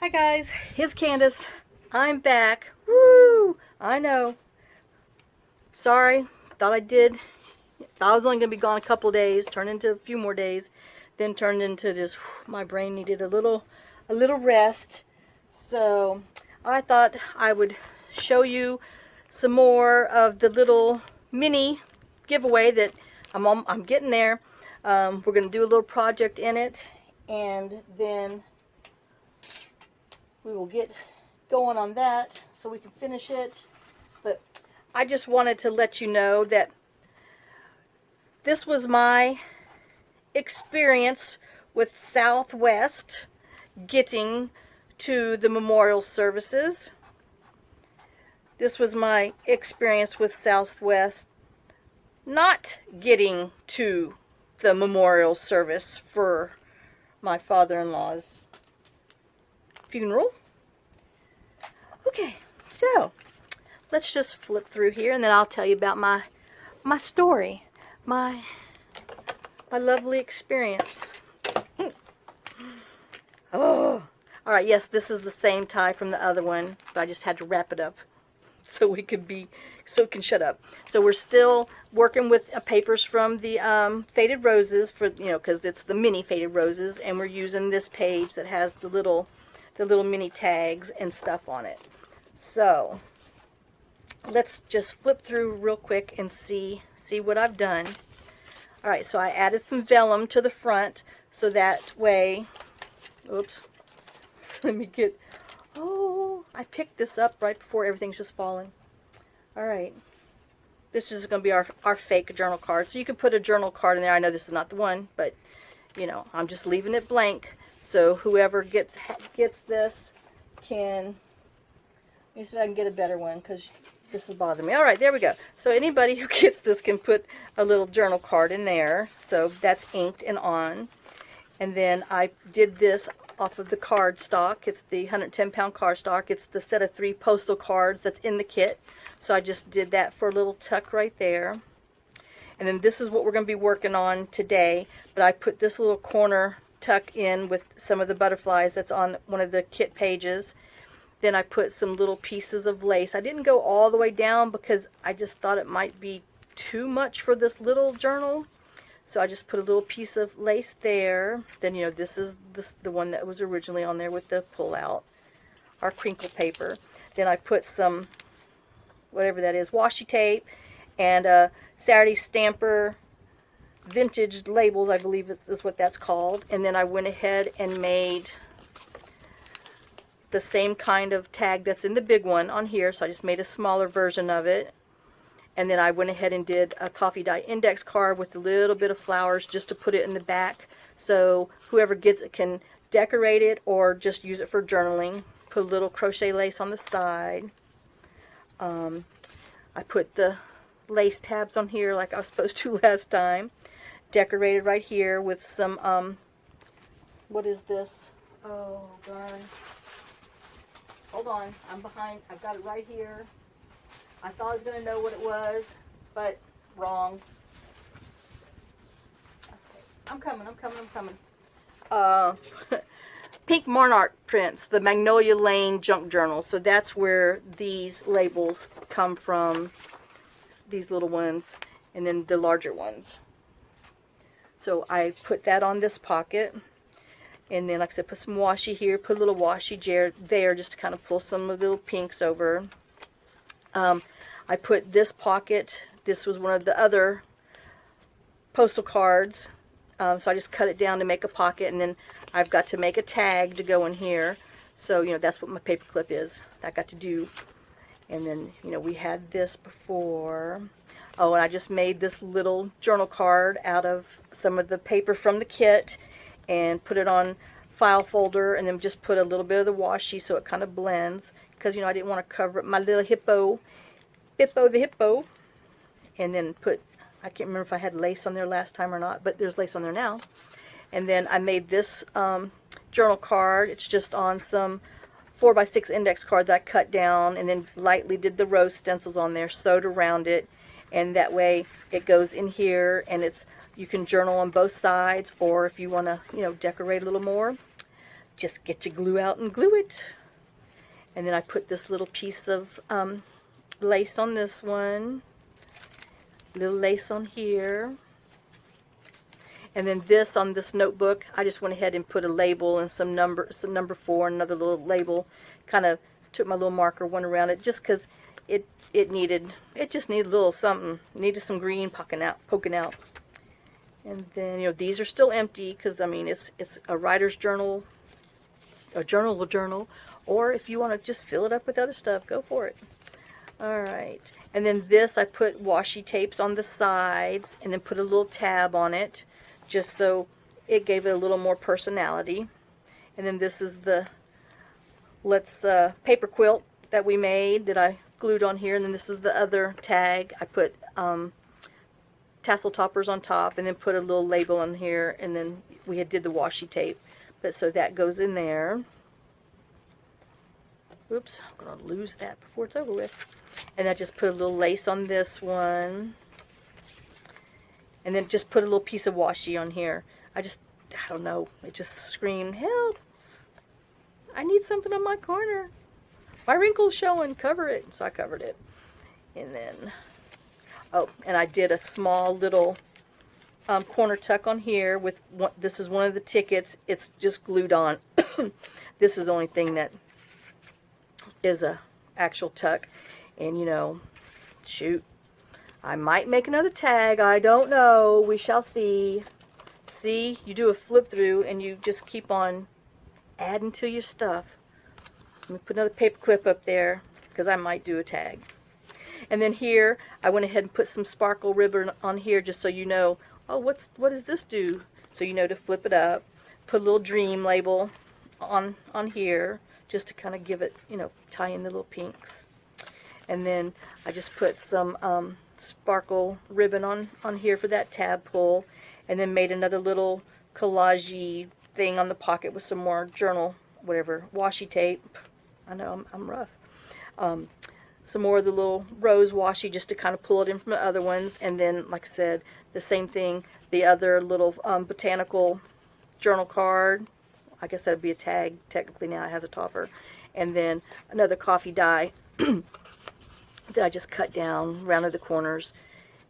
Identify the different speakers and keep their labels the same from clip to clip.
Speaker 1: Hi guys, it's Candace. I'm back. Woo! I know. Sorry, thought I was only going to be gone a couple days, turned into a few more days, then turned into just, my brain needed a little rest. So I thought I would show you some more of the little mini giveaway that I'm getting there. We're going to do a little project in it, and then we will get going on that so we can finish it. But I just wanted to let you know that this was my experience with Southwest getting to the memorial services. This was my experience with Southwest not getting to the memorial service for my father-in-law's funeral. Okay, so let's just flip through here and then I'll tell you about my story, my lovely experience. Oh, all right, yes, this is the same tie from the other one, but I just had to wrap it up so it can shut up. So we're still working with papers from the Faded Roses for, because it's the mini Faded Roses, and we're using this page that has the little mini tags and stuff on it. So let's just flip through real quick and see what I've done. All right, so I added some vellum to the front so that way, oops, let me get, oh, I picked this up right before everything's just falling. All right, this is going to be our fake journal card. So you can put a journal card in there. I know this is not the one, but I'm just leaving it blank. So whoever gets this can, let me see if I can get a better one because this is bothering me. All right, there we go. So anybody who gets this can put a little journal card in there. So that's inked and on. And then I did this off of the card stock. It's the 110-pound card stock. It's the set of 3 postal cards that's in the kit. So I just did that for a little tuck right there. And then this is what we're going to be working on today. But I put this little corner tuck in with some of the butterflies that's on one of the kit pages. Then I put some little pieces of lace. I didn't go all the way down because I just thought it might be too much for this little journal. So I just put a little piece of lace there. Then, this is the one that was originally on there with the pull out, our crinkle paper. Then I put some, whatever that is, washi tape and a Saturday Stamper vintage labels, I believe is what that's called. And then I went ahead and made the same kind of tag that's in the big one on here. So I just made a smaller version of it. And then I went ahead and did a coffee dye index card with a little bit of flowers just to put it in the back. So whoever gets it can decorate it or just use it for journaling. Put a little crochet lace on the side. I put the lace tabs on here like I was supposed to last time. Decorated right here with some, what is this? Oh, darn. Hold on, I'm behind. I've got it right here. I thought I was going to know what it was, but wrong. Okay, I'm coming. Pink Monarch prints, the Magnolia Lane junk journal. So that's where these labels come from, these little ones, and then the larger ones. So I put that on this pocket. And then, like I said, put some washi here, put a little washi jar there just to kind of pull some of the little pinks over. I put this pocket, this was one of the other postal cards, so I just cut it down to make a pocket, and then I've got to make a tag to go in here. So, that's what my paper clip is. I got to do. And then, we had this before. Oh, and I just made this little journal card out of some of the paper from the kit and put it on file folder, and then just put a little bit of the washi so it kind of blends, because I didn't want to cover up my little hippo, and then put, I can't remember if I had lace on there last time or not, but there's lace on there now. And then I made this journal card. It's just on some 4x6 index card that I cut down, and then lightly did the rose stencils on there, sewed around it, and that way it goes in here, and you can journal on both sides, or if you want to, decorate a little more. just get your glue out and glue it. And then I put this little piece of lace on this one, little lace on here, and then this on this notebook, I just went ahead and put a label and some number 4, another little label. Kind of took my little marker, went around it, just because it just needed a little something, needed some green poking out. And then, you know, these are still empty because, I mean, it's a writer's journal, a journal, or if you want to just fill it up with other stuff, go for it. Alright, and then this, I put washi tapes on the sides and then put a little tab on it just so it gave it a little more personality. And then this is the paper quilt that we made that I glued on here, and then this is the other tag. I put tassel toppers on top and then put a little label on here, and then we did the washi tape, but so that goes in there. Oops, I'm going to lose that before it's over with. And I just put a little lace on this one. And then just put a little piece of washi on here. I don't know, it just screamed, help! I need something on my corner. My wrinkle's showing, cover it. So I covered it. And then, oh, and I did a small little corner tuck on here with this is one of the tickets. It's just glued on. This is the only thing that is a actual tuck. And, you know, shoot, I might make another tag. I don't know. We shall see. See, you do a flip through and you just keep on adding to your stuff. Let me put another paper clip up there because I might do a tag. And then here, I went ahead and put some sparkle ribbon on here just so you know, oh, what does this do? So you know to flip it up. Put a little dream label on here just to kind of give it, you know, tie in the little pinks. And then I just put some sparkle ribbon on here for that tab pull, and then made another little collage-y thing on the pocket with some more journal, whatever, washi tape. I know I'm rough. Some more of the little rose washi just to kind of pull it in from the other ones, and then, like I said, the same thing, the other little botanical journal card. I guess that would be a tag. Technically now it has a topper. And then another coffee die that I just cut down, rounded the corners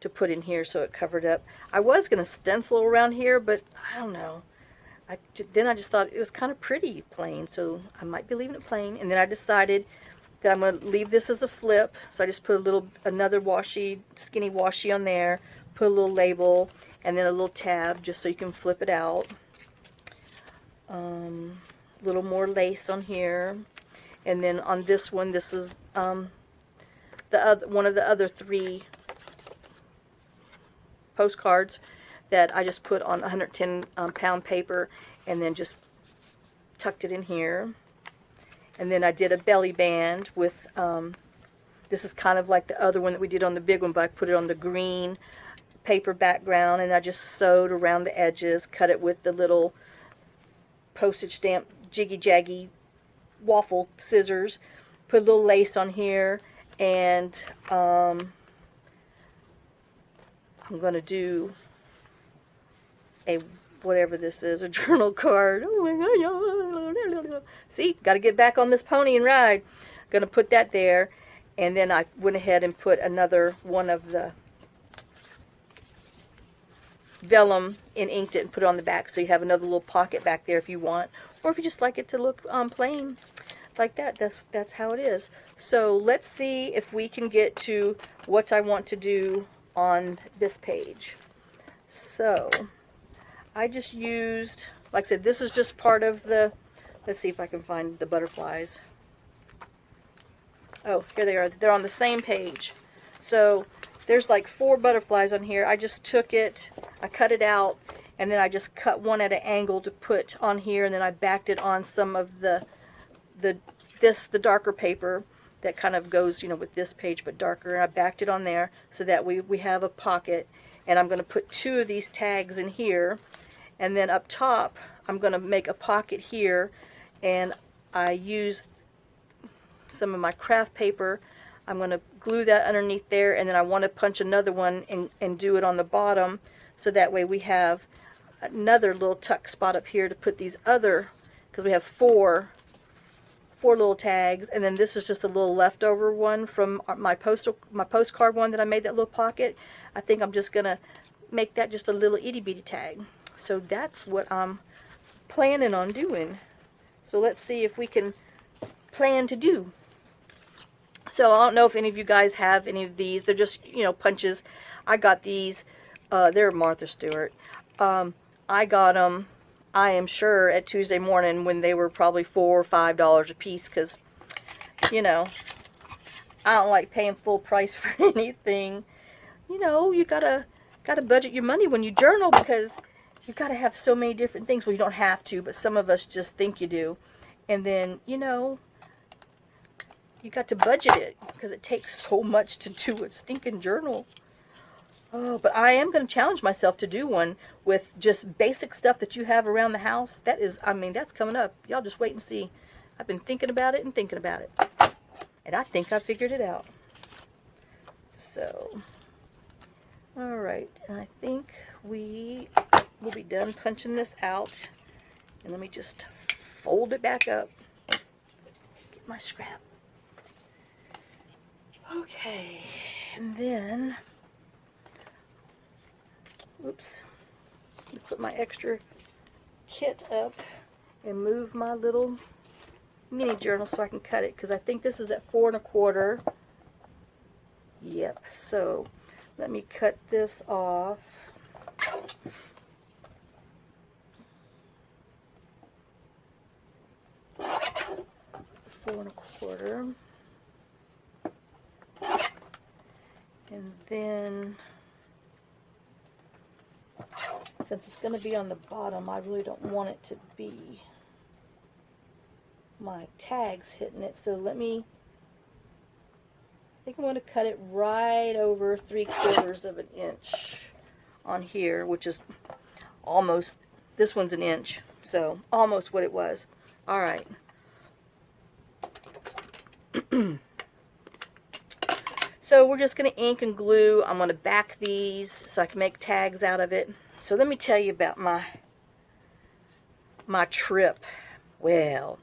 Speaker 1: to put in here so it covered up. I was going to stencil around here, but I don't know. Then I just thought it was kind of pretty plain, so I might be leaving it plain. And then I decided that I'm going to leave this as a flip, so I just put another washi, skinny washi on there, put a little label, and then a little tab just so you can flip it out. Little more lace on here, and then on this one, this is one of the other 3 postcards that I just put on 110 pound paper and then just tucked it in here. And then I did a belly band with this is kind of like the other one that we did on the big one, but I put it on the green paper background, and I just sewed around the edges, cut it with the little postage stamp jiggy jaggy waffle scissors, put a little lace on here, and I'm going to do a whatever this is, a journal card. Oh my God. See, got to get back on this pony and ride. Going to put that there, and then I went ahead and put another one of the vellum and inked it and put it on the back, so you have another little pocket back there if you want, or if you just like it to look plain like that. That's how it is. So let's see if we can get to what I want to do on this page. So I just used, like I said, this is just part of the, let's see if I can find the butterflies. Oh, here they are. They're on the same page. So there's like 4 butterflies on here. I just took it, I cut it out, and then I just cut one at an angle to put on here, and then I backed it on some of the darker paper that kind of goes, you know, with this page but darker, and I backed it on there so that we have a pocket. And I'm going to put 2 of these tags in here, and then up top I'm going to make a pocket here, and I use some of my craft paper. I'm going to glue that underneath there, and then I want to punch another one and do it on the bottom, so that way we have another little tuck spot up here to put these other because we have four little tags, and then this is just a little leftover one from my postcard one that I made, that little pocket. I think I'm just gonna make that just a little itty bitty tag. So that's what I'm planning on doing. So let's see if we can plan to do. So I don't know if any of you guys have any of these. They're just, you know, punches. I got these. They're Martha Stewart. I got them, I am sure, at Tuesday morning when they were probably $4 or $5 a piece, because, you know, I don't like paying full price for anything. You know, you gotta budget your money when you journal, because you gotta have so many different things. Well, you don't have to, but some of us just think you do. And then, you know, you got to budget it, because it takes so much to do a stinking journal. Oh, but I am going to challenge myself to do one with just basic stuff that you have around the house. That is, I mean, that's coming up. Y'all just wait and see. I've been thinking about it and thinking about it. And I think I figured it out. So, all right. And I think we will be done punching this out. And let me just fold it back up. Get my scrap. Okay. And then... oops, put my extra kit up and move my little mini journal so I can cut it, because I think this is at 4 1/4. Yep, so let me cut this off. 4 1/4. And then, since it's going to be on the bottom, I really don't want it to be my tags hitting it. So let me, I think I'm going to cut it right over 3/4 of an inch on here, which is almost, this one's an inch, so almost what it was. All right. So we're just going to ink and glue. I'm going to back these so I can make tags out of it. So let me tell you about my trip. Well,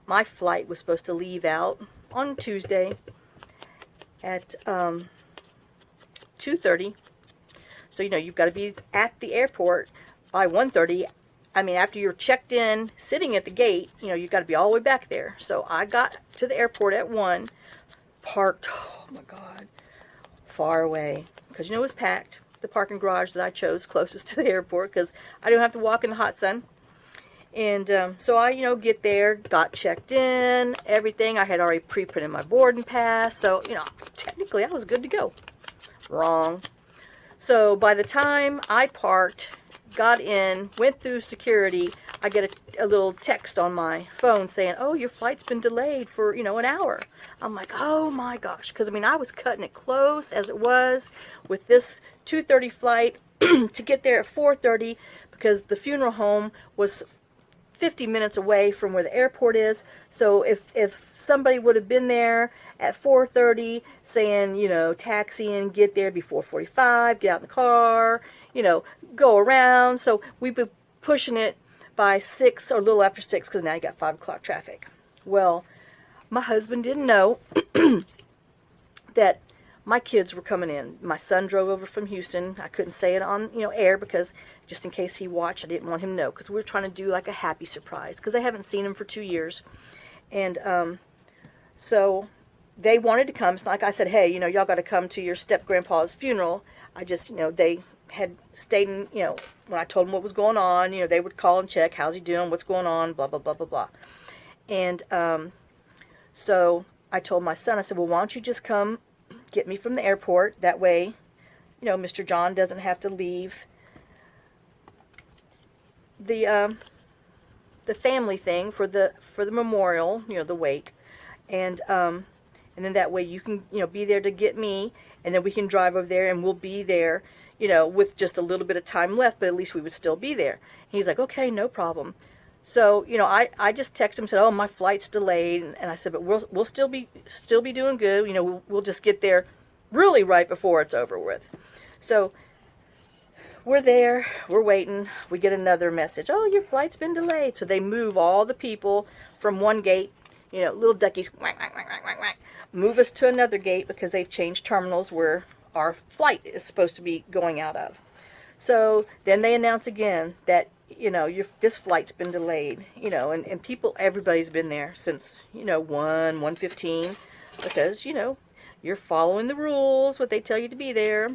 Speaker 1: my flight was supposed to leave out on Tuesday at 2:30. So, you know, you've got to be at the airport by 1:30. I mean, after you're checked in, sitting at the gate, you know, you've got to be all the way back there. So I got to the airport at 1, parked, oh my God, far away, because, you know, it was packed. The parking garage that I chose closest to the airport, because I don't have to walk in the hot sun. And so I, you know, get there, got checked in, everything. I had already pre-printed my boarding pass, so, you know, technically I was good to go. Wrong. So by the time I parked, got in, went through security, I get a little text on my phone saying, oh, your flight's been delayed for, you know, an hour. I'm like, oh my gosh, because I mean, I was cutting it close as it was with this 2:30 flight to get there at 4:30, because the funeral home was 50 minutes away from where the airport is. So if somebody would have been there at 4:30 saying, you know, taxi and get there before 4:45, get out in the car, you know, go around. So we've been pushing it by 6 or a little after 6, because now you got 5 o'clock traffic. Well, my husband didn't know that my kids were coming in. My son drove over from Houston. I couldn't say it on, you know, air, because just in case he watched, I didn't want him to know, because we were trying to do like a happy surprise, because I haven't seen him for 2 years. And so they wanted to come. So like I said, hey, you know, y'all got to come to your step-grandpa's funeral. I just, you know, they had stayed in, you know, when I told them what was going on, you know, they would call and check, how's he doing, what's going on, blah, blah, blah, blah, blah. And so I told my son, I said, well, why don't you just come get me from the airport? That way, you know, Mr. John doesn't have to leave the family thing for the memorial, you know, the wake, and then that way you can, you know, be there to get me, and then we can drive over there, and we'll be there, you know, with just a little bit of time left, but at least we would still be there. He's like, okay, no problem. So, you know, I just texted him, said, oh, my flight's delayed, and I said, but we'll still be doing good. You know, we'll just get there really right before it's over with. So we're there, we're waiting, we get another message. Oh, your flight's been delayed. So they move all the people from one gate, you know, little duckies, whack, whack, whack, whack, whack, whack, move us to another gate because they've changed terminals where our flight is supposed to be going out of. So then they announce again that, you know, this flight's been delayed, you know, and people, everybody's been there since, you know, 1:15, because, you know, you're following the rules, what they tell you to be there.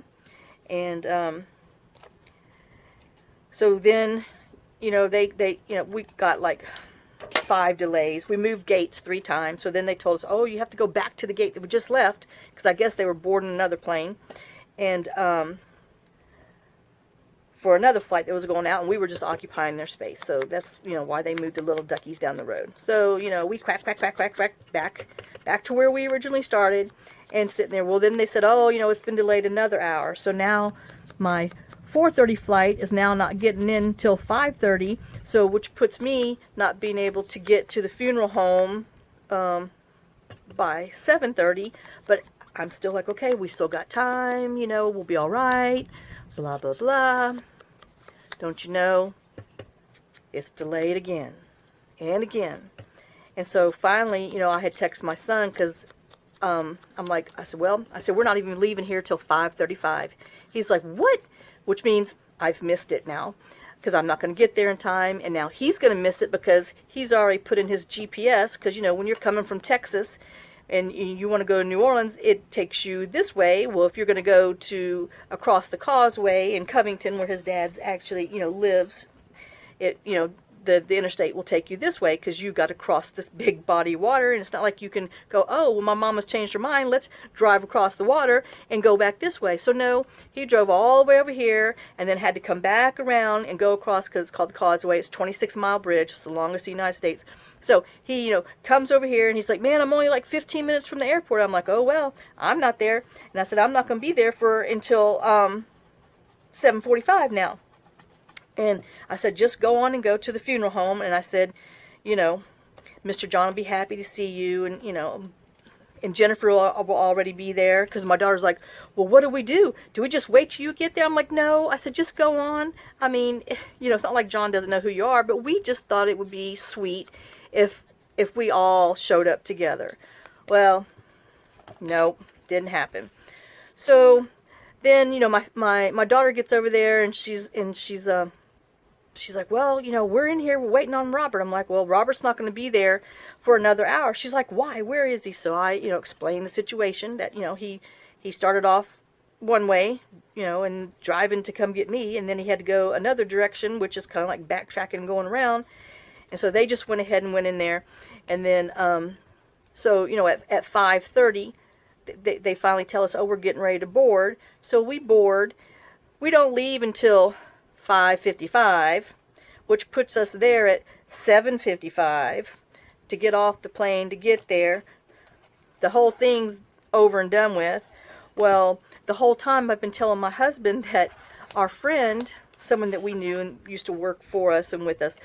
Speaker 1: And so then, you know, you know, we got like 5 delays. We moved gates 3 times. So then they told us, oh, you have to go back to the gate that we just left, because I guess they were boarding another plane. And for another flight that was going out, and we were just occupying their space. So that's, you know, why they moved the little duckies down the road. So, you know, we quack, quack, quack, quack, quack, back to where we originally started, and sitting there. Well, then they said, oh, you know, it's been delayed another hour. So now my 4:30 flight is now not getting in till 5:30, so which puts me not being able to get to the funeral home by 7:30. But I'm still like, okay, we still got time, you know, we'll be all right, blah, blah, blah. Don't you know, it's delayed again and again. And so finally, you know, I had texted my son, because I'm like, I said, we're not even leaving here till 5:35. He's like, what? Which means I've missed it now, because I'm not going to get there in time. And now he's going to miss it because he's already put in his GPS, because, you know, when you're coming from Texas and you want to go to New Orleans, it takes you this way. Well, if you're going to go to across the causeway in Covington, where his dad's actually, you know, lives, it, you know, the interstate will take you this way, because you got to cross this big body of water. And it's not like you can go, oh, well, my mama's changed her mind, let's drive across the water and go back this way. So no, he drove all the way over here and then had to come back around and go across, because it's called the causeway. It's a 26-mile bridge. It's the longest in the United States. So he, you know, comes over here and he's like, man, I'm only like 15 minutes from the airport. I'm like, oh, well, I'm not there. And I said, I'm not going to be there until 7:45 now. And I said, just go on and go to the funeral home. And I said, you know, Mr. John will be happy to see you. And, you know, and Jennifer will already be there. Because my daughter's like, well, what do we do? Do we just wait till you get there? I'm like, no. I said, just go on. I mean, you know, it's not like John doesn't know who you are. But we just thought it would be sweet if we all showed up together. Well, nope, didn't happen. So then, you know, my daughter gets over there, and she's like, well, you know, we're in here, we're waiting on Robert. I'm like, well, Robert's not going to be there for another hour. She's like, why? Where is he? So I, you know, explained the situation, that, you know, he started off one way, you know, and driving to come get me, and then he had to go another direction, which is kind of like backtracking and going around. And so they just went ahead and went in there. And then, so, you know, at 5:30, they finally tell us, oh, we're getting ready to board. So we board. We don't leave until 5:55, which puts us there at 7:55 to get off the plane to get there. The whole thing's over and done with. Well, the whole time I've been telling my husband that our friend, someone that we knew and used to work for us and with us,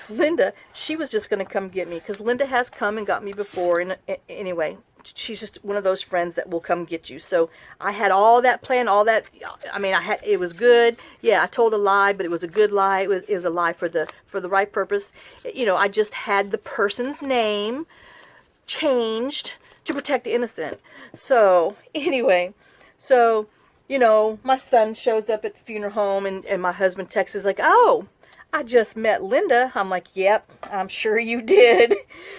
Speaker 1: Linda, she was just going to come get me, because Linda has come and got me before. And anyway, she's just one of those friends that will come get you. So I had all that planned, all that. I mean, it was good. Yeah, I told a lie, but it was a good lie. It was a lie for the right purpose. You know, I just had the person's name changed to protect the innocent. So anyway, so, you know, my son shows up at the funeral home, and my husband texts like, oh, I just met Linda. I'm like, yep, I'm sure you did.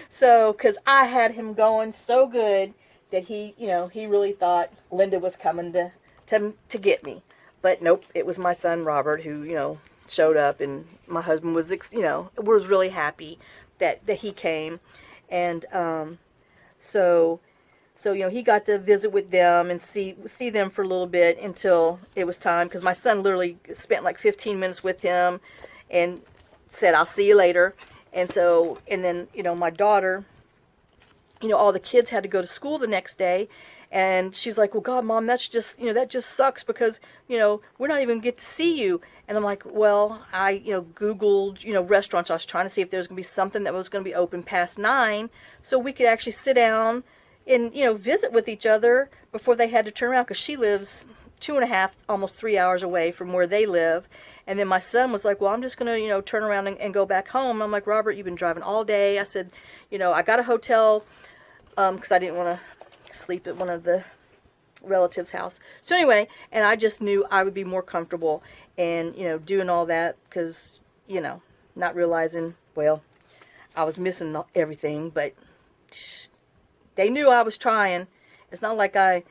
Speaker 1: So, because I had him going so good that he, you know, he really thought Linda was coming to get me. But nope, it was my son Robert who, you know, showed up, and my husband was, you know, was really happy that he came. And so, you know, he got to visit with them and see them for a little bit until it was time, because my son literally spent like 15 minutes with him and said, I'll see you later. And so, and then, you know, my daughter, you know, all the kids had to go to school the next day. And she's like, well, God, Mom, that's just, you know, that just sucks, because, you know, we're not even get to see you. And I'm like, well, I, you know, Googled, you know, restaurants. I was trying to see if there was going to be something that was going to be open past 9, so we could actually sit down and, you know, visit with each other before they had to turn around, because she lives 2.5, almost 3 hours away from where they live. And then my son was like, well, I'm just going to, turn around and go back home. I'm like, Robert, you've been driving all day. I said, I got a hotel because I didn't want to sleep at one of the relatives' house. So anyway, and I just knew I would be more comfortable and, doing all that because, not realizing, well, I was missing everything, but they knew I was trying. It's not like I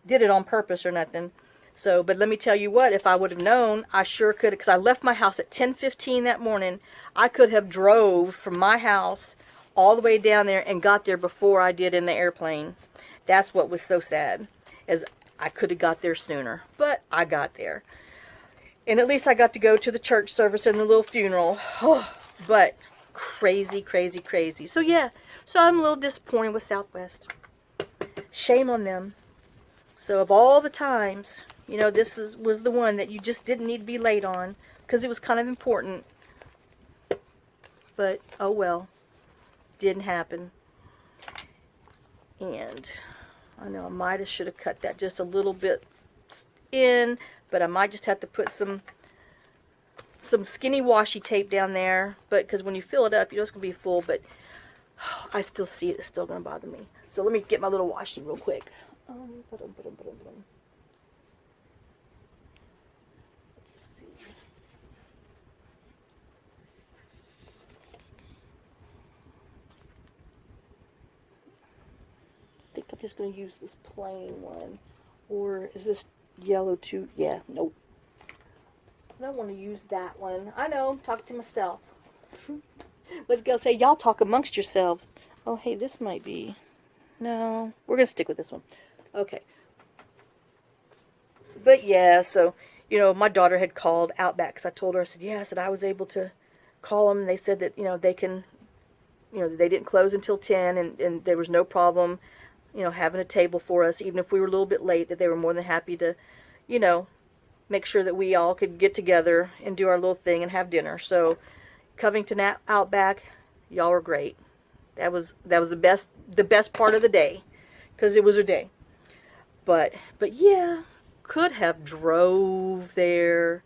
Speaker 1: did it on purpose or nothing. So, but let me tell you what, if I would have known, I sure could, because I left my house at 10:15 that morning. I could have drove from my house all the way down there and got there before I did in the airplane. That's what was so sad, is I could have got there sooner, but I got there. And at least I got to go to the church service and the little funeral. But crazy, crazy, crazy. So yeah, so I'm a little disappointed with Southwest. Shame on them. So of all the times, this was the one that you just didn't need to be late on because it was kind of important. But oh well, didn't happen. And I know I might have should have cut that just a little bit in, but I might just have to put some skinny washi tape down there. But because when you fill it up, it's going to be full. But I still see it. It's still going to bother me. So let me get my little washi real quick. Let's see. I think I'm just going to use this plain one. Or is this yellow too? Yeah, nope. I don't want to use that one. I know, talk to myself. Let's go say, y'all talk amongst yourselves. Oh, hey, this might be... No, we're going to stick with this one. Okay. But yeah, so, my daughter had called Outback because I told her, I said, yeah, I said I was able to call them. And they said that, they can, they didn't close until 10 and there was no problem, having a table for us, even if we were a little bit late, that they were more than happy to, make sure that we all could get together and do our little thing and have dinner. So, Covington Outback, y'all were great. That was the best part of the day, because it was a day. But yeah, could have drove there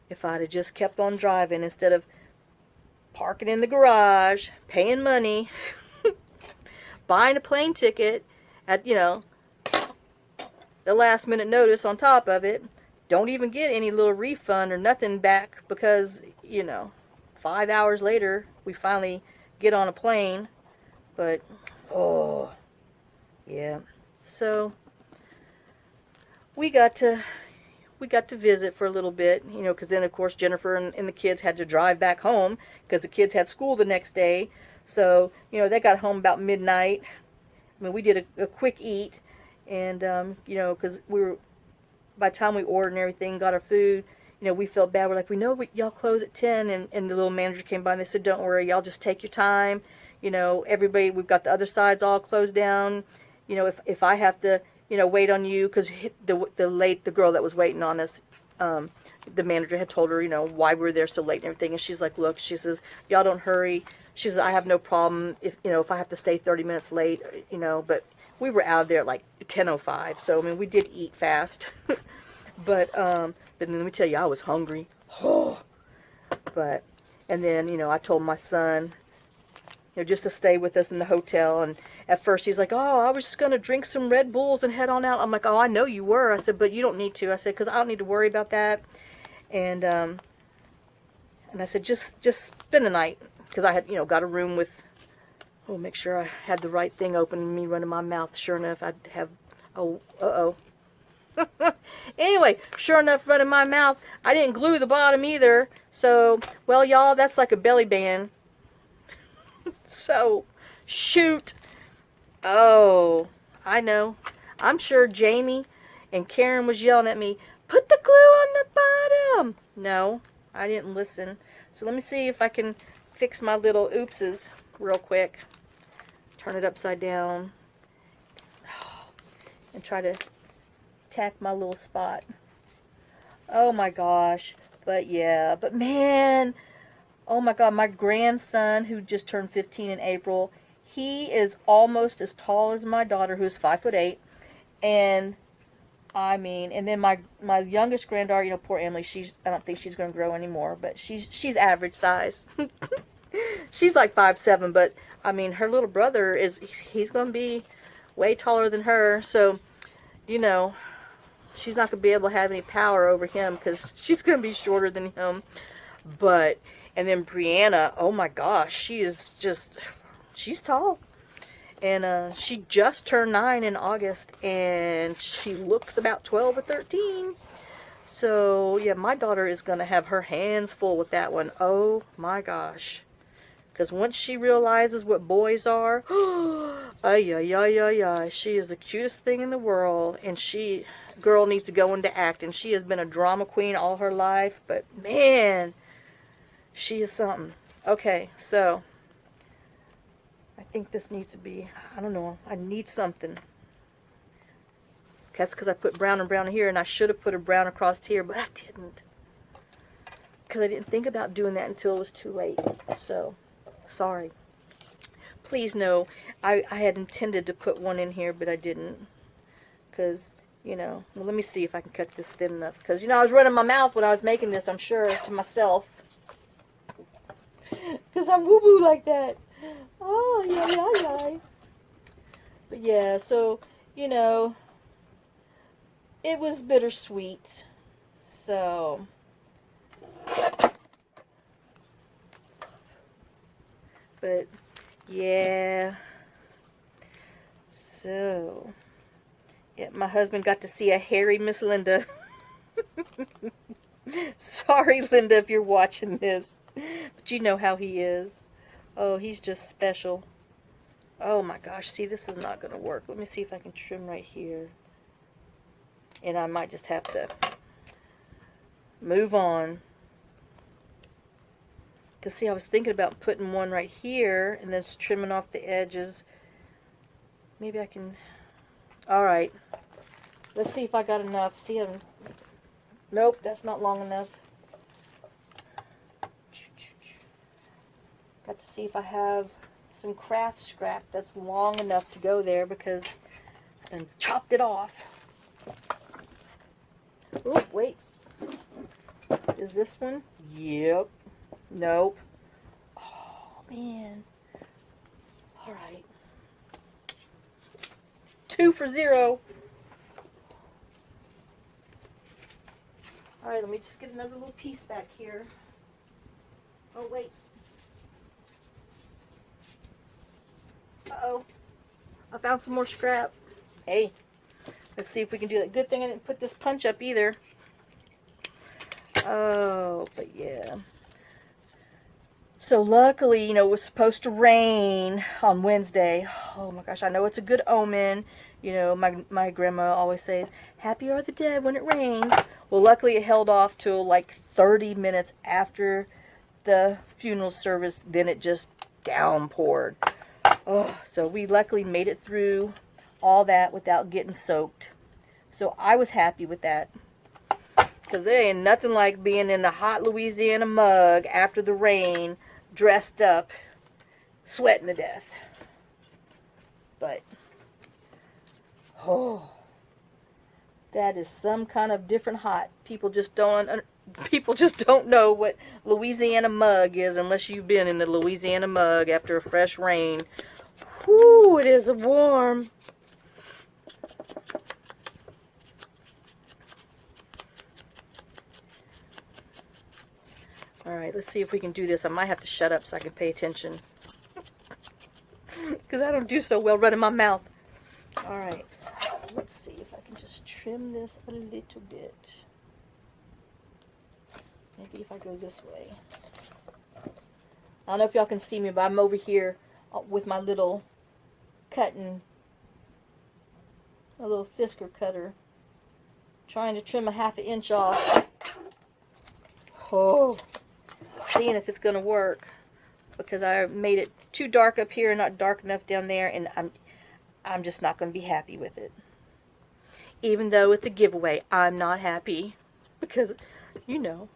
Speaker 1: if I'd have just kept on driving instead of parking in the garage, paying money, buying a plane ticket at, the last minute notice on top of it. Don't even get any little refund or nothing back because, 5 hours later, we finally get on a plane. But, oh, yeah. So, we got to visit for a little bit, because then, of course, Jennifer and the kids had to drive back home because the kids had school the next day. So, they got home about midnight. I mean, we did a quick eat. And, because by the time we ordered and everything, got our food, we felt bad. We're like, we know y'all close at 10. And the little manager came by and they said, don't worry, y'all just take your time. Everybody, we've got the other sides all closed down. If I have to, wait on you, because the girl that was waiting on us, the manager had told her, why we were there so late and everything. And she's like, look, she says, y'all don't hurry. She says, I have no problem if I have to stay 30 minutes late, but we were out of there at like 10:05. So, I mean, we did eat fast. But then let me tell you, I was hungry. Oh. And then, I told my son, just to stay with us in the hotel. And at first he's like, oh, I was just going to drink some Red Bulls and head on out. I'm like, oh, I know you were. I said, but you don't need to. I said, because I don't need to worry about that. And I said, just spend the night. Because I had, got a room with, make sure I had the right thing open and me running my mouth. Sure enough, I'd have, Anyway, sure enough, running my mouth. I didn't glue the bottom either. So, well, y'all, that's like a belly band. So, shoot. Oh, I know. I'm sure Jamie and Karen was yelling at me, put the glue on the bottom. No, I didn't listen. So let me see if I can fix my little oopses real quick. Turn it upside down. And try to tack my little spot. Oh my gosh. But yeah, but man, oh my God, my grandson, who just turned 15 in April, he is almost as tall as my daughter, who's 5'8", and I mean, and then my youngest granddaughter, you know, poor Emily, I don't think she's going to grow anymore, but she's average size. She's like 5'7", but I mean, her little brother he's going to be way taller than her, so you know, she's not going to be able to have any power over him because she's going to be shorter than him. But and then Brianna, oh my gosh, she's tall. And she just turned 9 in August, and she looks about 12 or 13. So, yeah, my daughter is going to have her hands full with that one. Oh, my gosh. Because once she realizes what boys are, ay, ay, ay, ay, ay, she is the cutest thing in the world. And girl needs to go into acting. She has been a drama queen all her life, but man, she is something. Okay, so I think this needs to be, I don't know, I need something. That's because I put brown and brown here, and I should have put a brown across here, but I didn't. Because I didn't think about doing that until it was too late. So, sorry. Please know, I had intended to put one in here, but I didn't. Because, you know, well, let me see if I can cut this thin enough. Because, you know, I was running my mouth when I was making this, I'm sure, to myself. Because I'm woo-woo like that. Oh, yeah, yeah, yeah. But yeah, so, you know, it was bittersweet. So, but, yeah. So, yeah, my husband got to see a hairy Miss Linda. Sorry, Linda, if you're watching this. But you know how he is. Oh, he's just special. Oh my gosh, see, this is not going to work. Let me see if I can trim right here. And I might just have to move on. Because see, I was thinking about putting one right here and then trimming off the edges. Maybe I can... Alright. Let's see if I got enough. See, nope, that's not long enough. Got to see if I have some craft scrap that's long enough to go there because I done chopped it off. Oh, wait. Is this one? Yep. Nope. Oh, man. Alright. 2 for 0. Alright, let me just get another little piece back here. Oh, wait. Uh-oh. I found some more scrap. Hey, let's see if we can do that. Good thing I didn't put this punch up either. Oh, but yeah. So luckily, you know, it was supposed to rain on Wednesday. Oh my gosh, I know it's a good omen. You know, my grandma always says, happy are the dead when it rains. Well, luckily it held off till like 30 minutes after the funeral service. Then it just downpoured. Oh, so we luckily made it through all that without getting soaked. So I was happy with that. Because there ain't nothing like being in the hot Louisiana mug after the rain, dressed up, sweating to death. But, oh, that is some kind of different hot. People just don't know what Louisiana mug is unless you've been in the Louisiana mug after a fresh rain. Whoo, it is warm. Alright, let's see if we can do this. I might have to shut up so I can pay attention. Because I don't do so well running my mouth. Alright, so let's see if I can just trim this a little bit. Maybe if I go this way. I don't know if y'all can see me, but I'm over here with my little cutting, a little Fisker cutter, trying to trim a ½ inch off. Oh, seeing if it's going to work, because I made it too dark up here and not dark enough down there, and I'm just not going to be happy with it. Even though it's a giveaway, I'm not happy because, you know,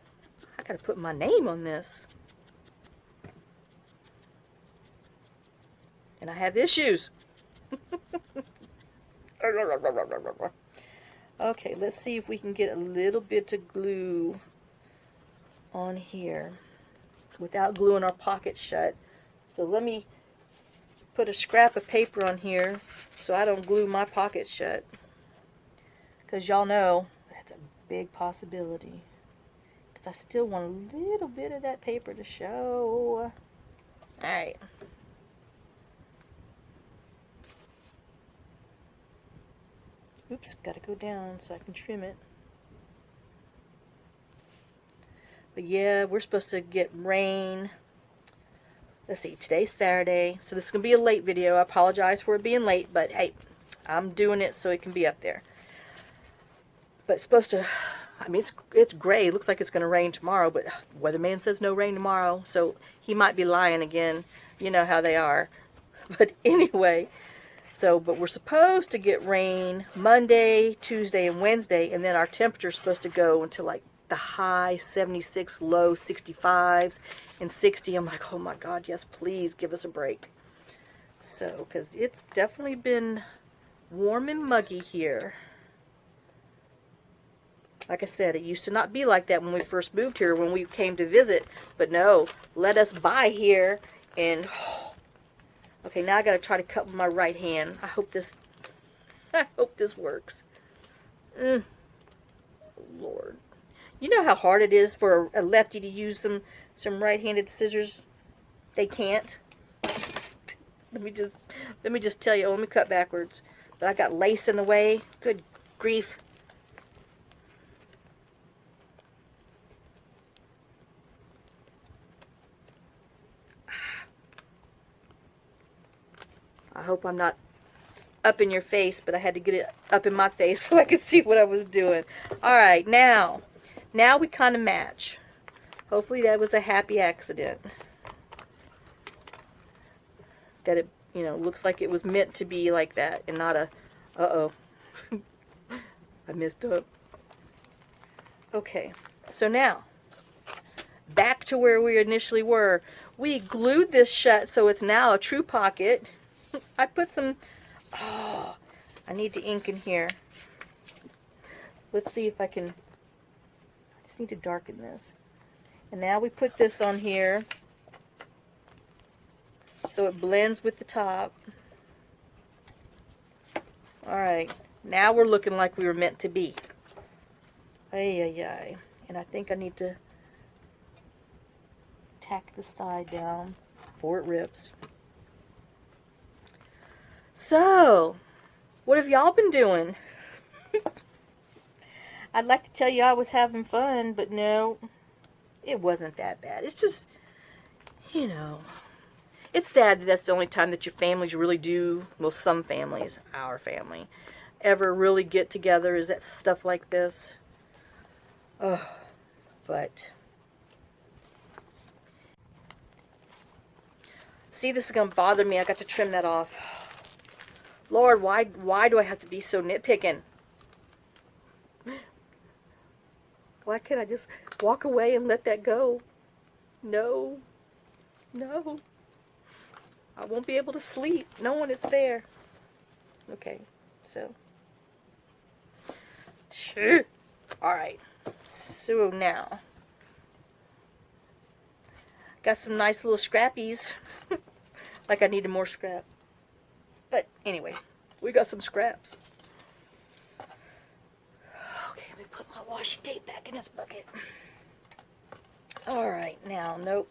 Speaker 1: I got to put my name on this. And I have issues. Okay, let's see if we can get a little bit of glue on here without gluing our pocket shut. So let me put a scrap of paper on here so I don't glue my pocket shut. Because y'all know that's a big possibility. Because I still want a little bit of that paper to show. Alright. Oops, gotta go down so I can trim it. But yeah, we're supposed to get rain. Let's see, today's Saturday, so this is going to be a late video. I apologize for it being late, but hey, I'm doing it so it can be up there. But it's supposed to, I mean, it's gray. It looks like it's going to rain tomorrow, but weatherman says no rain tomorrow, so he might be lying again. You know how they are. But anyway, but we're supposed to get rain Monday, Tuesday, and Wednesday, and then our temperature is supposed to go until like the high 76, low 65s, and 60. I'm like, oh my God, yes, please give us a break. So, because it's definitely been warm and muggy here. Like I said, it used to not be like that when we first moved here, when we came to visit. But no, let us buy here, and okay, now I got to try to cut with my right hand. I hope this works. Lord. You know how hard it is for a lefty to use some right-handed scissors? They can't. Let me just tell you. Oh, let me cut backwards. But I got lace in the way. Good grief. I hope I'm not up in your face, but I had to get it up in my face so I could see what I was doing. All right, now we kind of match. Hopefully that was a happy accident. That it, looks like it was meant to be like that and not a, uh-oh. I messed up. Okay, so now, back to where we initially were. We glued this shut so it's now a true pocket. I put some, I need to ink in here. Let's see if I can, I just need to darken this. And now we put this on here so it blends with the top. Alright, now we're looking like we were meant to be. Ay, ay, ay. And I think I need to tack the side down before it rips. So, what have y'all been doing? I'd like to tell you I was having fun, but no, it wasn't that bad. It's just, it's sad that that's the only time that your families really do, well, some families, our family, ever really get together is that stuff like this. Oh, but, see, this is going to bother me. I got to trim that off. Lord, why do I have to be so nitpicking? Why can't I just walk away and let that go? No. No. I won't be able to sleep knowing it's there. Okay, so. Sure. Alright. So now. Got some nice little scrappies. Like I needed more scrap. But anyway, we got some scraps. Okay, let me put my washi tape back in this bucket. Alright, now, nope.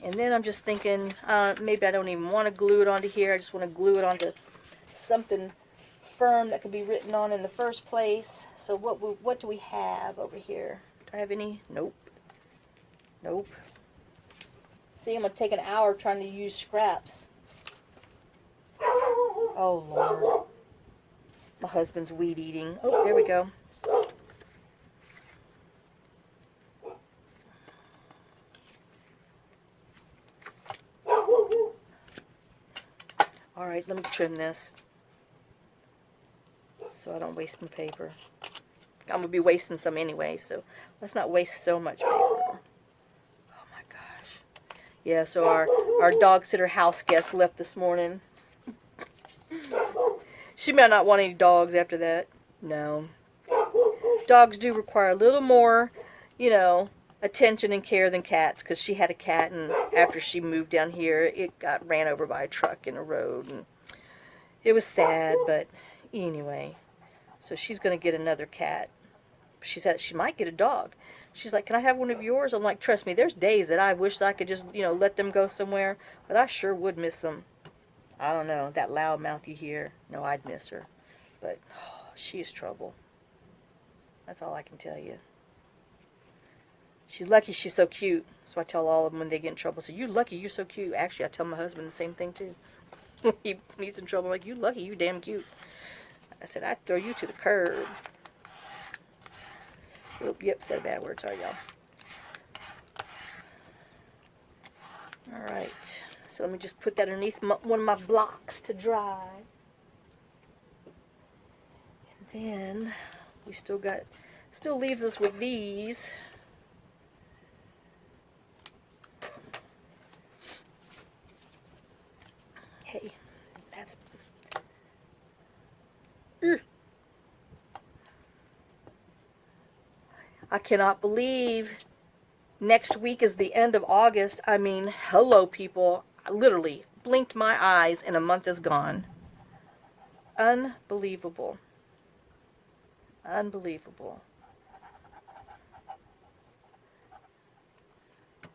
Speaker 1: And then I'm just thinking, maybe I don't even want to glue it onto here. I just want to glue it onto something firm that could be written on in the first place. So what do we have over here? Do I have any? Nope. Nope. See, I'm going to take an hour trying to use scraps. Oh, Lord. My husband's weed eating. Oh, there we go. Alright, let me trim this so I don't waste my paper. I'm going to be wasting some anyway, so let's not waste so much paper. Oh my gosh. Yeah, so our dog sitter house guest left this morning. She may not want any dogs after that. No. Dogs do require a little more, you know, attention and care than cats, because she had a cat, and after she moved down here, it got ran over by a truck in a road, and it was sad, but anyway, so she's going to get another cat. She said she might get a dog. She's like, can I have one of yours? I'm like, trust me, there's days that I wish I could just, you know, let them go somewhere, but I sure would miss them. I don't know, that loud mouth you hear, no, I'd miss her, but oh, she is trouble. That's all I can tell you. She's lucky she's so cute. So I tell all of them when they get in trouble, so you're lucky you're so cute. Actually, I tell my husband the same thing too. He's in trouble, I'm like, you lucky you damn cute. I said, I'd throw you to the curb. Oop, yep, said bad words, sorry y'all. Alright, so let me just put that underneath one of my blocks to dry. And then we still leaves us with these. Hey, that's... I cannot believe next week is the end of August. I mean, hello people. I literally blinked my eyes and a month is gone. Unbelievable. Unbelievable.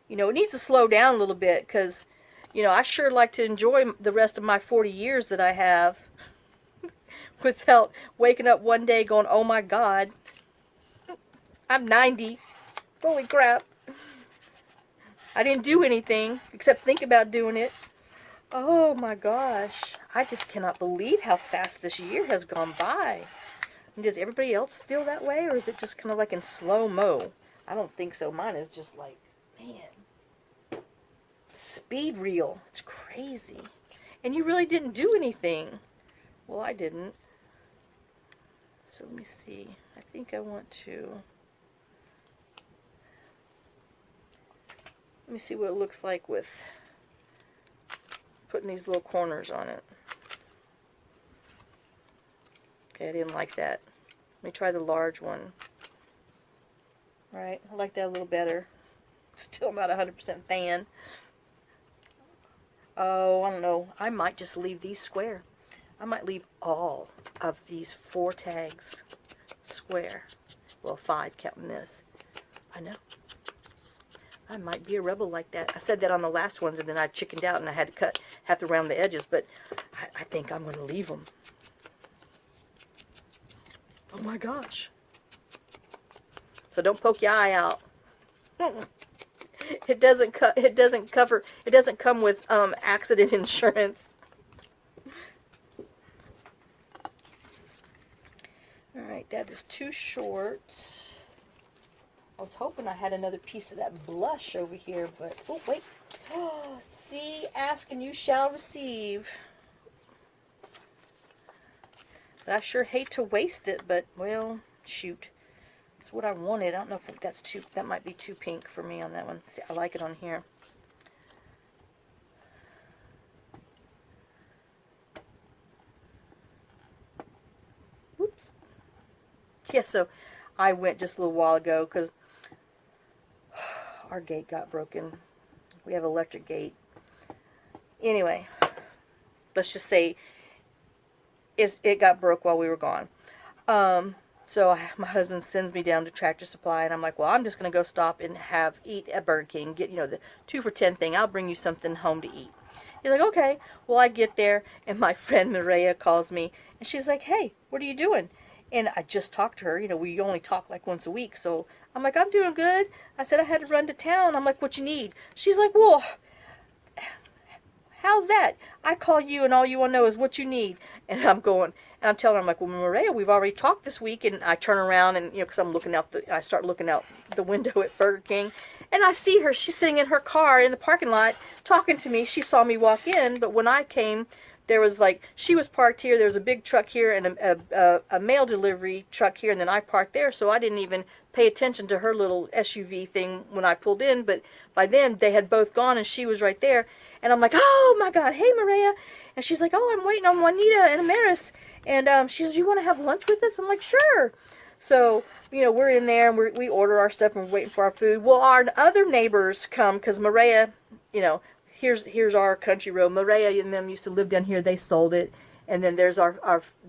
Speaker 1: You know, it needs to slow down a little bit because, you know, I sure like to enjoy the rest of my 40 years that I have without waking up one day going, oh my God, I'm 90. Holy crap. I didn't do anything except think about doing it. Oh my gosh. I just cannot believe how fast this year has gone by. And does everybody else feel that way, or is it just kind of like in slow-mo? I don't think so. Mine is just like, man, speed reel. It's crazy. And you really didn't do anything. Well, I didn't. So let me see. I think I want to... Let me see what it looks like with putting these little corners on it. Okay, I didn't like that. Let me try the large one. Right, I like that a little better. Still not 100% fan. Oh, I don't know. I might just leave these square. I might leave all of these 4 tags square. Well, 5 counting this. I know. I might be a rebel like that. I said that on the last ones, and then I chickened out, and I had to have to round the edges, but I think I'm going to leave them. Oh my gosh. So don't poke your eye out. It doesn't come with accident insurance. Alright, that is too short. I was hoping I had another piece of that blush over here, but, oh, wait. See, ask and you shall receive. But I sure hate to waste it, but, well, shoot. It's what I wanted. I don't know if that's too, that might be too pink for me on that one. See, I like it on here. Whoops. Yeah, so I went just a little while ago because our gate got broken. We have an electric gate. Anyway, let's just say it got broke while we were gone. So my husband sends me down to Tractor Supply, and I'm like, well, I'm just going to go stop and eat at Burger King. Get, you know, the 2 for $10 thing. I'll bring you something home to eat. He's like, okay. Well, I get there, and my friend Maria calls me, and she's like, hey, what are you doing? And I just talked to her. You know, we only talk like once a week. So I'm like, I'm doing good. I said I had to run to town. I'm like, what you need? She's like, well, how's that? I call you and all you want to know is what you need. And I'm telling her, I'm like, well, Maria, we've already talked this week. And I turn around and, you know, because I start looking out the window at Burger King. And I see her. She's sitting in her car in the parking lot talking to me. She saw me walk in. But when I came, there was like, she was parked here, there was a big truck here, and a mail delivery truck here, and then I parked there, so I didn't even pay attention to her little SUV thing when I pulled in, but by then, they had both gone, and she was right there, And I'm like, oh my God, hey Maria. And she's like, oh, I'm waiting on Juanita and Amaris. And she says, you want to have lunch with us? I'm like, sure. So, you know, we're in there and we order our stuff and we're waiting for our food. Well, our other neighbors come because Maria, you know, here's our country road. Maria and them used to live down here. They sold it. And then there's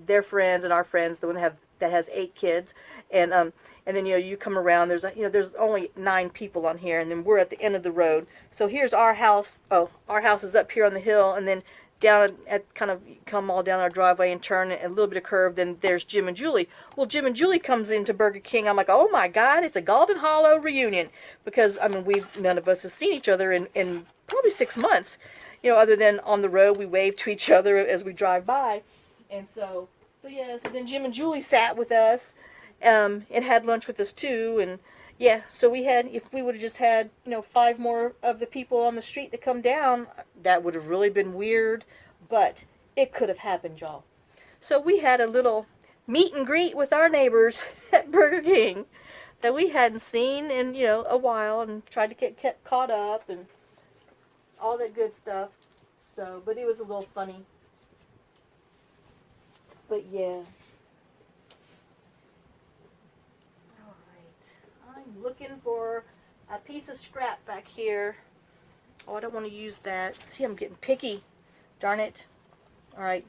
Speaker 1: their friends and our friends, the one that has 8 kids. And then, you know, you come around, there's only 9 people on here, and then we're at the end of the road. So here's our house. Oh, our house is up here on the hill, and then down at kind of come all down our driveway and turn a little bit of curve. Then there's Jim and Julie. Well, Jim and Julie comes into Burger King. I'm like, oh my God, it's a Golden Hollow reunion, because I mean none of us have seen each other in probably 6 months, you know, other than on the road we wave to each other as we drive by, and so yeah. So then Jim and Julie sat with us, and had lunch with us too, and yeah, so we had, if we would have just had, you know, 5 more of the people on the street to come down, that would have really been weird, but it could have happened, y'all. So we had a little meet and greet with our neighbors at Burger King that we hadn't seen in, you know, a while, and tried to get caught up and all that good stuff. So, but it was a little funny. But yeah. I'm looking for a piece of scrap back here. Oh, I don't want to use that. See, I'm getting picky. Darn it. Alright.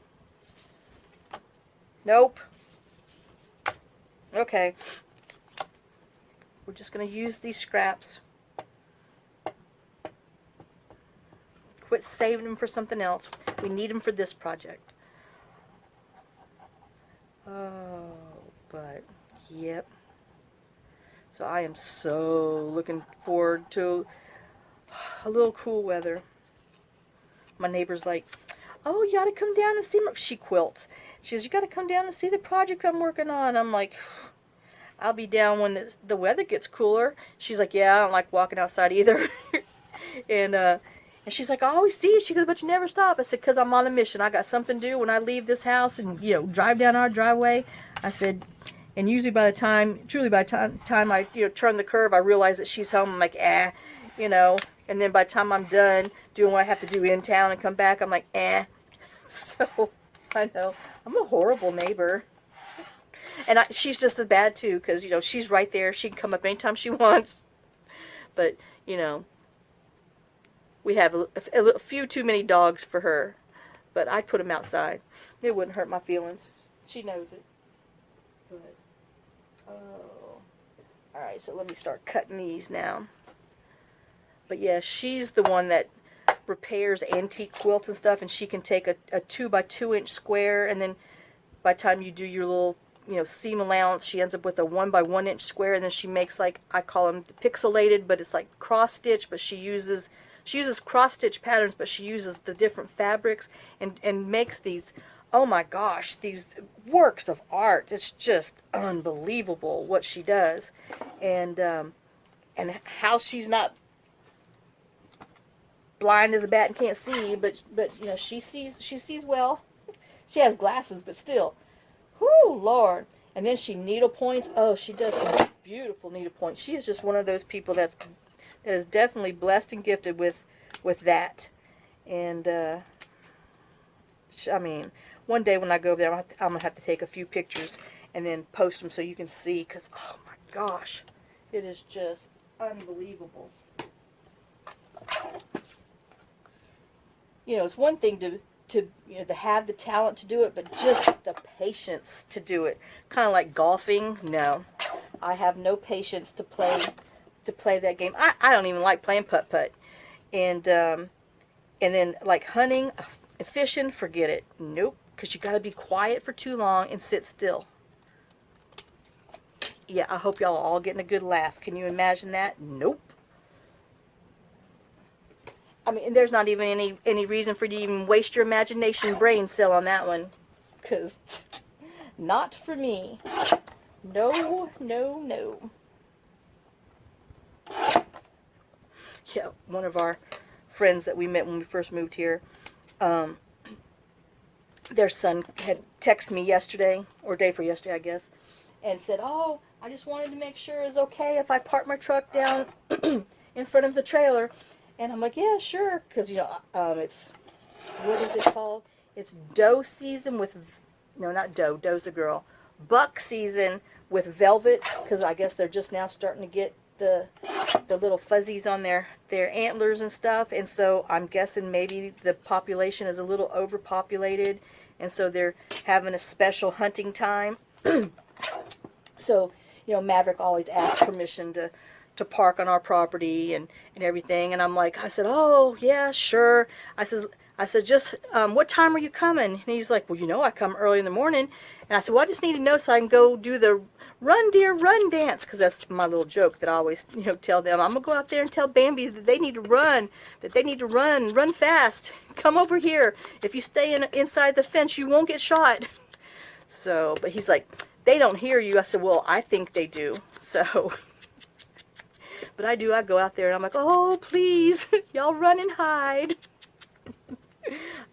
Speaker 1: Nope. Okay. We're just going to use these scraps. Quit saving them for something else. We need them for this project. Oh, but, yep. So I am so looking forward to a little cool weather. My neighbor's like, oh, you got to come down and see my... She quilts. She says, you got to come down and see the project I'm working on. I'm like, I'll be down when the weather gets cooler. She's like, yeah, I don't like walking outside either. and she's like, I always see you. She goes, but you never stop. I said, because I'm on a mission. I got something to do when I leave this house and, you know, drive down our driveway. I said... And usually by the time I, you know, turn the curve, I realize that she's home. I'm like, you know. And then by the time I'm done doing what I have to do in town and come back, I'm like, So, I know. I'm a horrible neighbor. And she's just as bad, too, because, you know, she's right there. She can come up anytime she wants. But, you know, we have a few too many dogs for her. But I'd put them outside. It wouldn't hurt my feelings. She knows it. But... oh, alright, so let me start cutting these now. But yeah, she's the one that repairs antique quilts and stuff, and she can take a 2 by 2 inch square, and then by the time you do your little, you know, seam allowance, she ends up with a 1 by 1 inch square, and then she makes, like, I call them pixelated, but it's like cross stitch, but she uses cross stitch patterns, but she uses the different fabrics and makes these, oh my gosh, these works of art. It's just unbelievable what she does. And how she's not blind as a bat and can't see, but you know, she sees well. She has glasses, but still. Whoo, Lord. And then she needle points. Oh, she does some beautiful needle points. She is just one of those people that is definitely blessed and gifted with that. And I mean, one day when I go over there, I'm going to have to take a few pictures and then post them so you can see, because, oh my gosh, it is just unbelievable. You know, it's one thing to you know, to have the talent to do it, but just the patience to do it. Kind of like golfing. No, I have no patience to play that game. I don't even like playing putt-putt. And then like hunting, fishing, forget it. Nope. Because you got to be quiet for too long and sit still. Yeah, I hope y'all are all getting a good laugh. Can you imagine that? Nope. I mean, there's not even any reason for you to even waste your imagination brain cell on that one. Because not for me. No, no, no. Yeah, one of our friends that we met when we first moved here, their son had texted me yesterday, or day for yesterday, I guess, and said, oh, I just wanted to make sure it's okay if I park my truck down in front of the trailer. And I'm like, yeah, sure. Because, you know, it's, what is it called? It's doe season with, no, not doe, doe's a girl. Buck season with velvet, because I guess they're just now starting to get the little fuzzies on their antlers and stuff. And so I'm guessing maybe the population is a little overpopulated. And so they're having a special hunting time. So, you know, Maverick always asks permission to park on our property and everything. And I'm like, I said, oh, yeah, sure. I said, just, what time are you coming? And he's like, well, you know, I come early in the morning. And I said, well, I just need to know so I can go do the run, deer, run dance. Because that's my little joke that I always, you know, tell them. I'm going to go out there and tell Bambi that they need to run, run fast. Come over here. If you stay inside the fence, you won't get shot. So, but he's like, they don't hear you. I said, well, I think they do. So, but I do. I go out there and I'm like, oh, please, y'all run and hide.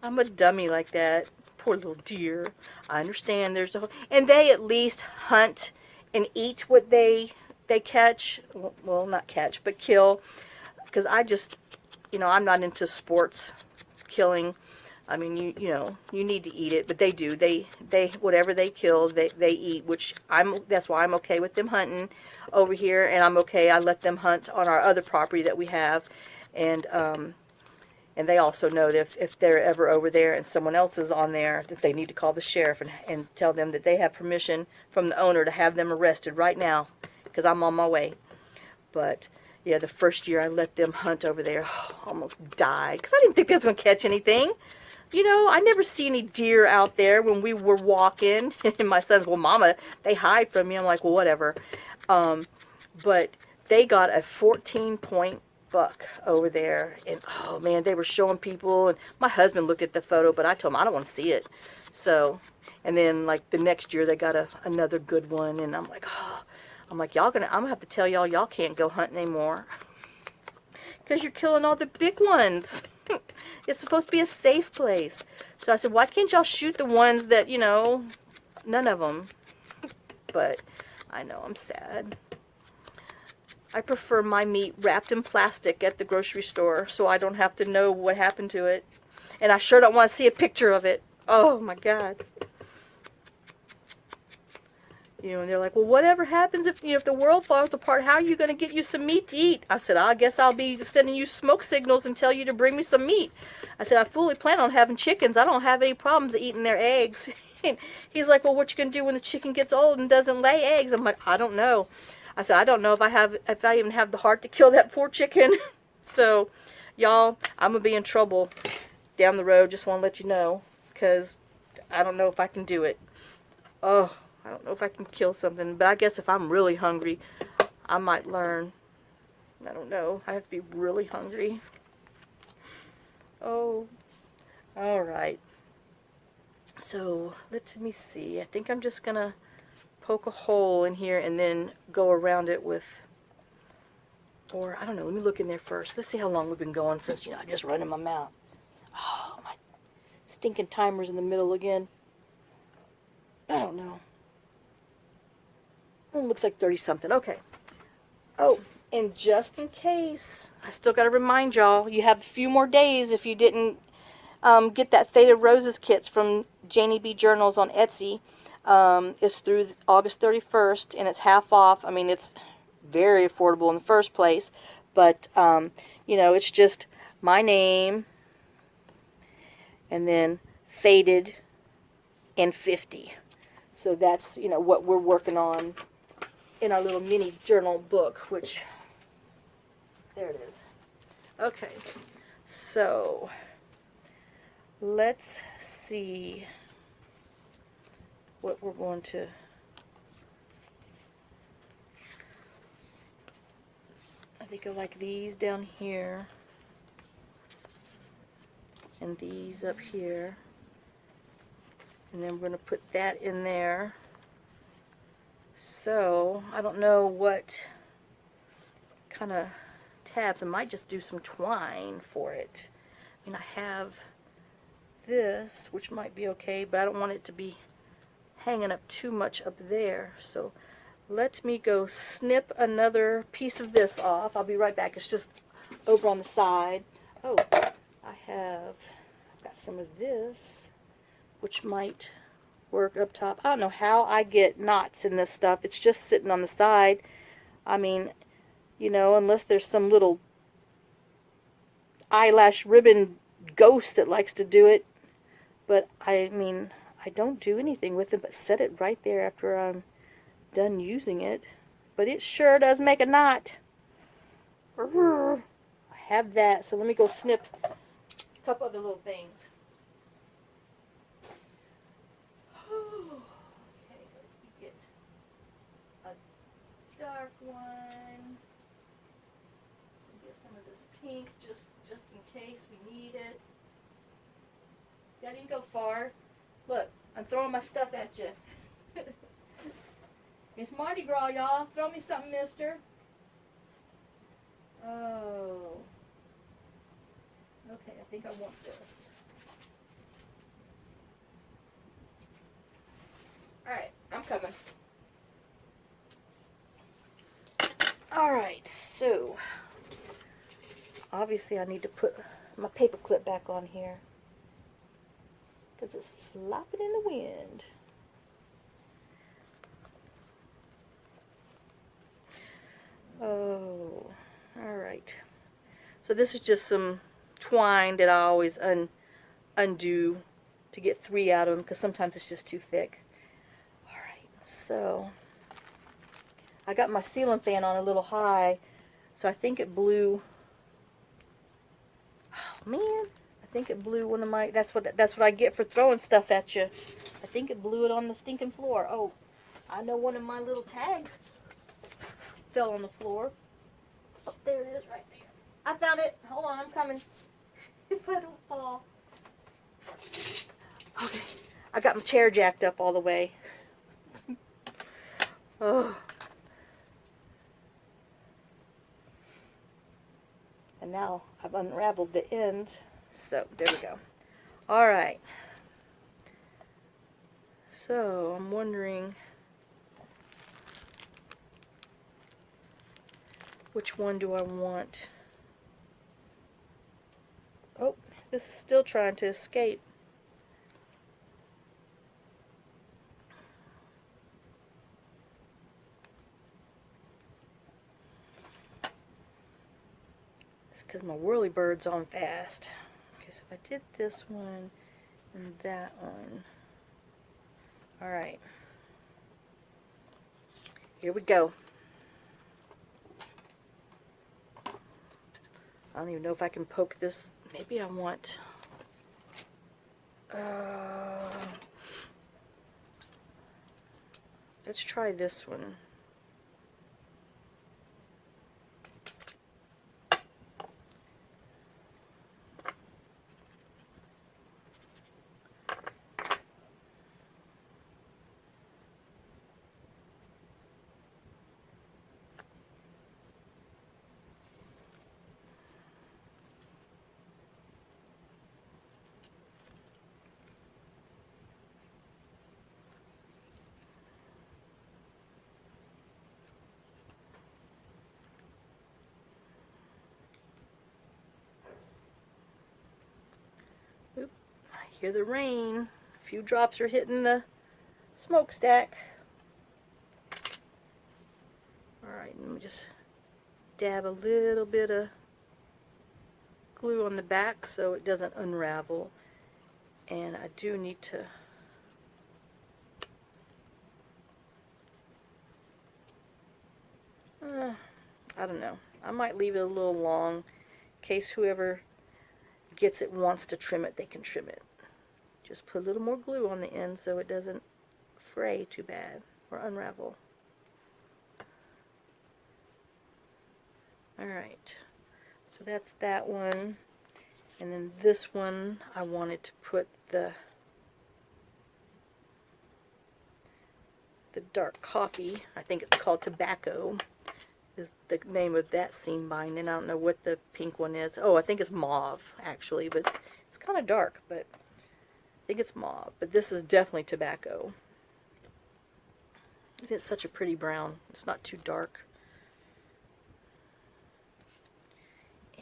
Speaker 1: I'm a dummy like that. Poor little deer. I understand there's a, and they at least hunt and eat what they catch. Well, not catch, but kill. Because I just, you know, I'm not into sports killing. I mean, you know, you need to eat it, but they do. They whatever they kill, they eat, which that's why I'm okay with them hunting over here, and I'm okay. I let them hunt on our other property that we have, and they also know that if they're ever over there and someone else is on there, that they need to call the sheriff and tell them that they have permission from the owner to have them arrested right now, because I'm on my way. But yeah, the first year I let them hunt over there, almost died, because I didn't think they was going to catch anything. You know, I never see any deer out there when we were walking. And my son's, well, Mama, they hide from me. I'm like, well, whatever. But they got a 14-point buck over there. And, oh, man, they were showing people. And my husband looked at the photo, but I told him I don't want to see it. So, and then, like, the next year they got another good one. And I'm like, oh. I'm like, I'm going to have to tell y'all can't go hunting anymore. Because you're killing all the big ones. It's supposed to be a safe place. So I said, why can't y'all shoot the ones that, you know, none of them. But I know, I'm sad. I prefer my meat wrapped in plastic at the grocery store so I don't have to know what happened to it. And I sure don't want to see a picture of it. Oh my God. You know, and they're like, well, whatever happens if, you know, if the world falls apart, how are you going to get you some meat to eat? I said, I guess I'll be sending you smoke signals and tell you to bring me some meat. I said, I fully plan on having chickens. I don't have any problems eating their eggs. And he's like, well, what you going to do when the chicken gets old and doesn't lay eggs? I'm like, I don't know. I said, I don't know if I even have the heart to kill that poor chicken. So, y'all, I'm going to be in trouble down the road. Just want to let you know, because I don't know if I can do it. Oh, I don't know if I can kill something, but I guess if I'm really hungry, I might learn. I don't know. I have to be really hungry. Oh, all right. So, let me see. I think I'm just going to poke a hole in here and then go around it with, or I don't know. Let me look in there first. Let's see how long we've been going since, you know, I just run in my mouth. Oh, my stinking timer's in the middle again. I don't know. It looks like 30-something. Okay. Oh, and just in case, I still got to remind y'all, you have a few more days if you didn't get that Faded Roses kits from Janeybjournals on Etsy. It's through August 31st, and it's half off. I mean, it's very affordable in the first place. But, you know, it's just my name, and then Faded and 50. So that's, you know, what we're working on in our little mini journal book, which, there it is. Okay, so let's see what we're going to, I think I like these down here, and these up here, and then we're going to put that in there. So, I don't know what kind of tabs. I might just do some twine for it. I mean, I have this, which might be okay, but I don't want it to be hanging up too much up there. So, let me go snip another piece of this off. I'll be right back. It's just over on the side. Oh, I've got some of this, which might work up top. I don't know how I get knots in this stuff. It's just sitting on the side. I mean, you know, unless there's some little eyelash ribbon ghost that likes to do it. But I mean, I don't do anything with it but set it right there after I'm done using it. But it sure does make a knot. I have that, so let me go snip a couple other little things. Okay, let's get a dark one. Get some of this pink just in case we need it. See, I didn't go far. Look, I'm throwing my stuff at you. It's Mardi Gras, y'all. Throw me something, mister. Oh. Okay, I think I want this. Alright, I'm coming. Alright, so obviously I need to put my paper clip back on here because it's flopping in the wind. Oh, alright. So this is just some twine that I always undo to get 3 out of them because sometimes it's just too thick. Alright, so I got my ceiling fan on a little high, so I think it blew. Oh man, I think it blew one of my. That's what I get for throwing stuff at you. I think it blew it on the stinking floor. Oh, I know one of my little tags fell on the floor. Oh, there it is right there. I found it. Hold on, I'm coming. If I don't fall. Okay, I got my chair jacked up all the way. Oh. And now I've unraveled the end. So, there we go. Alright. So, I'm wondering which one do I want? Oh, this is still trying to escape. It's because my whirlybird's on fast. Okay, so if I did this one and that one. Alright. Here we go. I don't even know if I can poke this. Maybe I want... let's try this one. Oop, I hear the rain. A few drops are hitting the smokestack. Alright, let me just dab a little bit of glue on the back so it doesn't unravel. And I do need to I don't know. I might leave it a little long in case whoever gets it wants to trim it, they can trim it. Just put a little more glue on the end so it doesn't fray too bad or unravel. Alright, so that's that one. And then this one, I wanted to put the dark coffee. I think it's called Tobacco is the name of that seam binding. I don't know what the pink one is. Oh, I think it's mauve, actually, but it's kind of dark, but I think it's mauve. But this is definitely Tobacco. It's such a pretty brown. It's not too dark.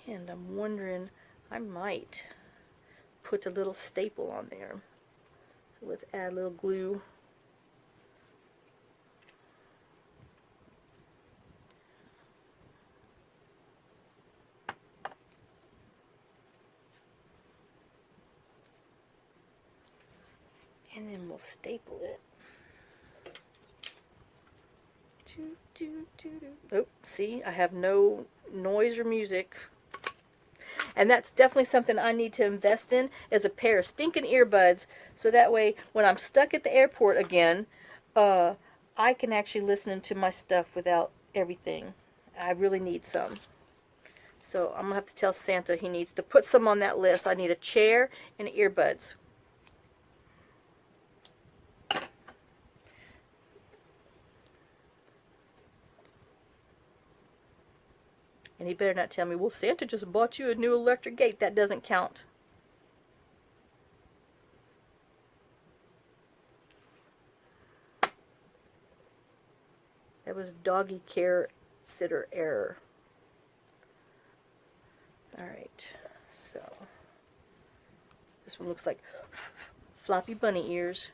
Speaker 1: And I'm wondering, I might put a little staple on there. So let's add a little glue. And then we'll staple it. Oh, see, I have no noise or music. And that's definitely something I need to invest in, is a pair of stinking earbuds, so that way when I'm stuck at the airport again, I can actually listen to my stuff without everything. I really need some. So I'm going to have to tell Santa he needs to put some on that list. I need a chair and earbuds. And he better not tell me, well, Santa just bought you a new electric gate. That doesn't count. That was doggy care sitter error. Alright, so this one looks like floppy bunny ears.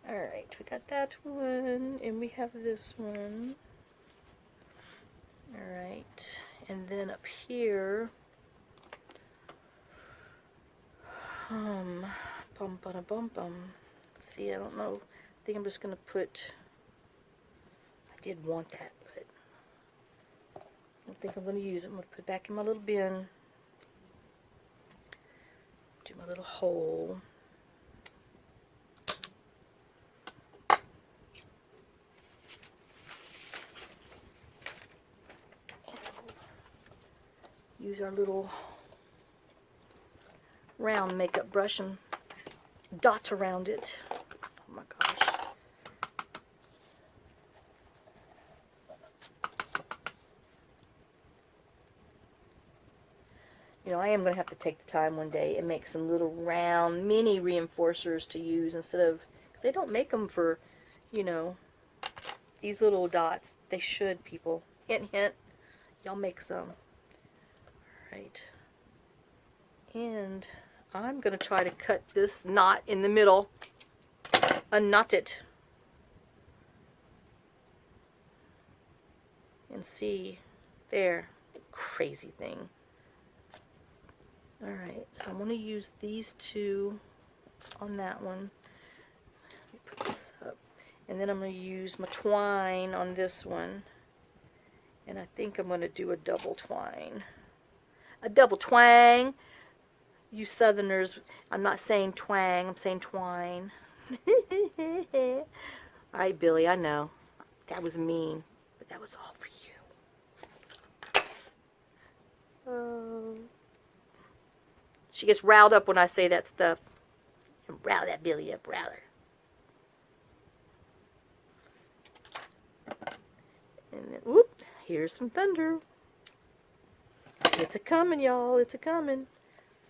Speaker 1: Alright, we got that one, and we have this one. Alright, and then up here, bum bum bum bum. See, I don't know. I think I'm just gonna put. I did want that, but I don't think I'm gonna use it. I'm gonna put it back in my little bin. Do my little hole. Use our little round makeup brush and dot around it. Oh my gosh. You know, I am going to have to take the time one day and make some little round mini reinforcers to use instead of, because they don't make them for, you know, these little dots. They should, people. Hint, hint. Y'all make some. Right. And I'm going to try to cut this knot in the middle. Unknot it. And see. There. Crazy thing. Alright, so I'm going to use these two on that one. Let me put this up. And then I'm going to use my twine on this one. And I think I'm going to do a double twine. A double twang. You Southerners, I'm not saying twang, I'm saying twine. Alright, Billy, I know. That was mean, but that was all for you. Oh. She gets riled up when I say that stuff. Rile that Billy up, rile her. And then, whoop, here's some thunder. It's a-coming, y'all. It's a-coming.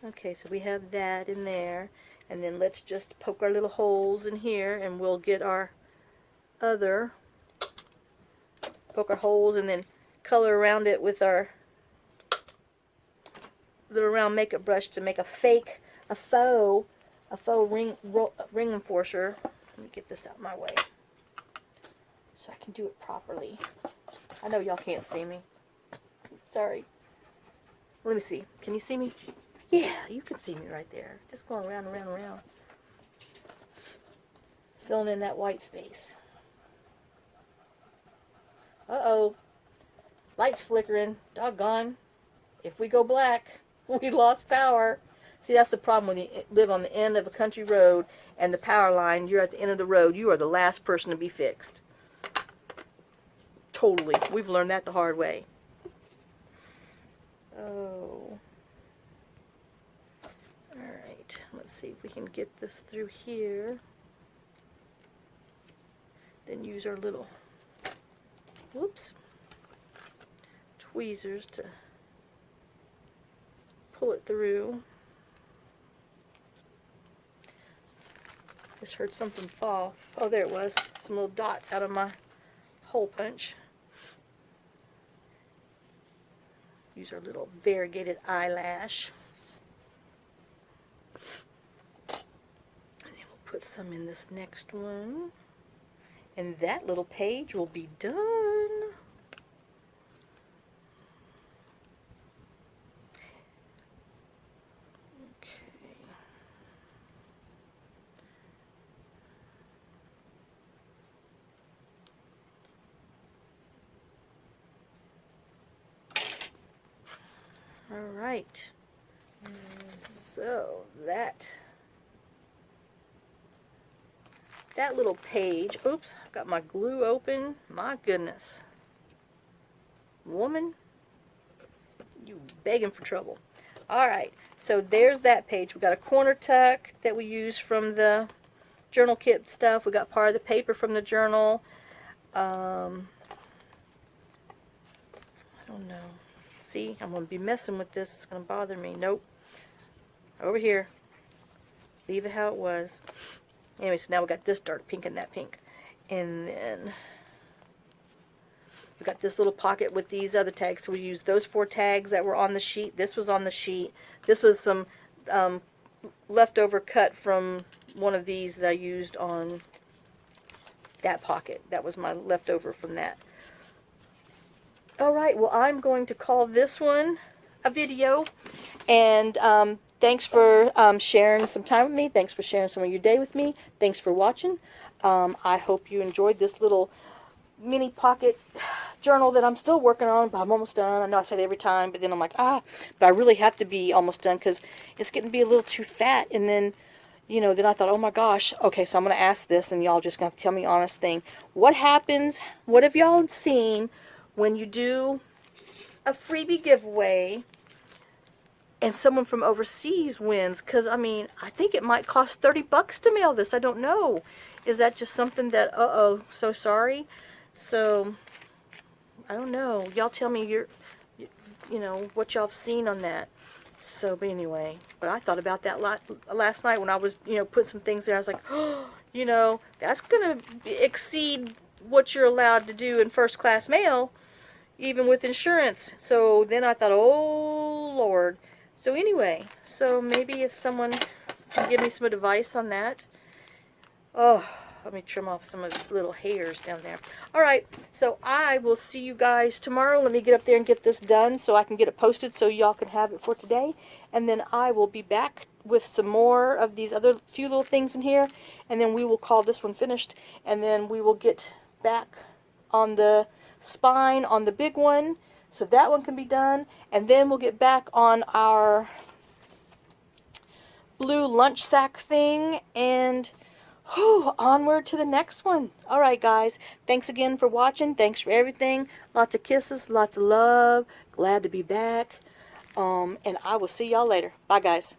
Speaker 1: Okay, so we have that in there. And then let's just poke our little holes in here, and we'll get our other. Poke our holes and then color around it with our little round makeup brush to make a faux ring enforcer. Let me get this out of my way so I can do it properly. I know y'all can't see me. Sorry. Let me see. Can you see me? Yeah, you can see me right there. Just going around and around and around. Filling in that white space. Uh-oh. Light's flickering. Doggone. If we go black, we lost power. See, that's the problem when you live on the end of a country road and the power line, you're at the end of the road. You are the last person to be fixed. Totally. We've learned that the hard way. Oh. Alright, let's see if we can get this through here. Then use our little, whoops, tweezers to pull it through. Just heard something fall. Oh, there it was. Some little dots out of my hole punch. Use our little variegated eyelash. And then we'll put some in this next one. And that little page will be done. Alright, so that little page, oops, I've got my glue open, my goodness. Woman, you begging for trouble. Alright, so there's that page. We've got a corner tuck that we use from the journal kit stuff. We got part of the paper from the journal. I don't know. See, I'm going to be messing with this. It's going to bother me. Nope. Over here. Leave it how it was. Anyway, so now we got this dark pink and that pink. And then we got this little pocket with these other tags. So we used those 4 tags that were on the sheet. This was on the sheet. This was some leftover cut from one of these that I used on that pocket. That was my leftover from that. Alright, well, I'm going to call this one a video, and thanks for sharing some time with me. Thanks for sharing some of your day with me. Thanks for watching. I hope you enjoyed this little mini pocket journal that I'm still working on, but I'm almost done. I know I say that every time, but then I'm like, but I really have to be almost done because it's getting to be a little too fat. And then, you know, then I thought, oh my gosh, okay, so I'm going to ask this, and y'all just going to tell me honest thing. What happens, what have y'all seen when you do a freebie giveaway and someone from overseas wins? Because, I mean, I think it might cost $30 to mail this. I don't know. Is that just something that, uh-oh, so sorry? So, I don't know. Y'all tell me you know, what y'all have seen on that. So, but anyway, but I thought about that last night when I was, you know, putting some things there. I was like, oh, you know, that's going to exceed what you're allowed to do in first class mail, even with insurance. So then I thought, oh Lord. So anyway, so maybe if someone can give me some advice on that. Oh, let me trim off some of these little hairs down there. Alright, so I will see you guys tomorrow. Let me get up there and get this done so I can get it posted so y'all can have it for today. And then I will be back with some more of these other few little things in here. And then we will call this one finished. And then we will get back on the spine on the big one, so that one can be done, and then we'll get back on our blue lunch sack thing, and onward to the next one. Alright guys, thanks again for watching. Thanks for everything. Lots of kisses, lots of love. Glad to be back. And I will see y'all later. Bye guys.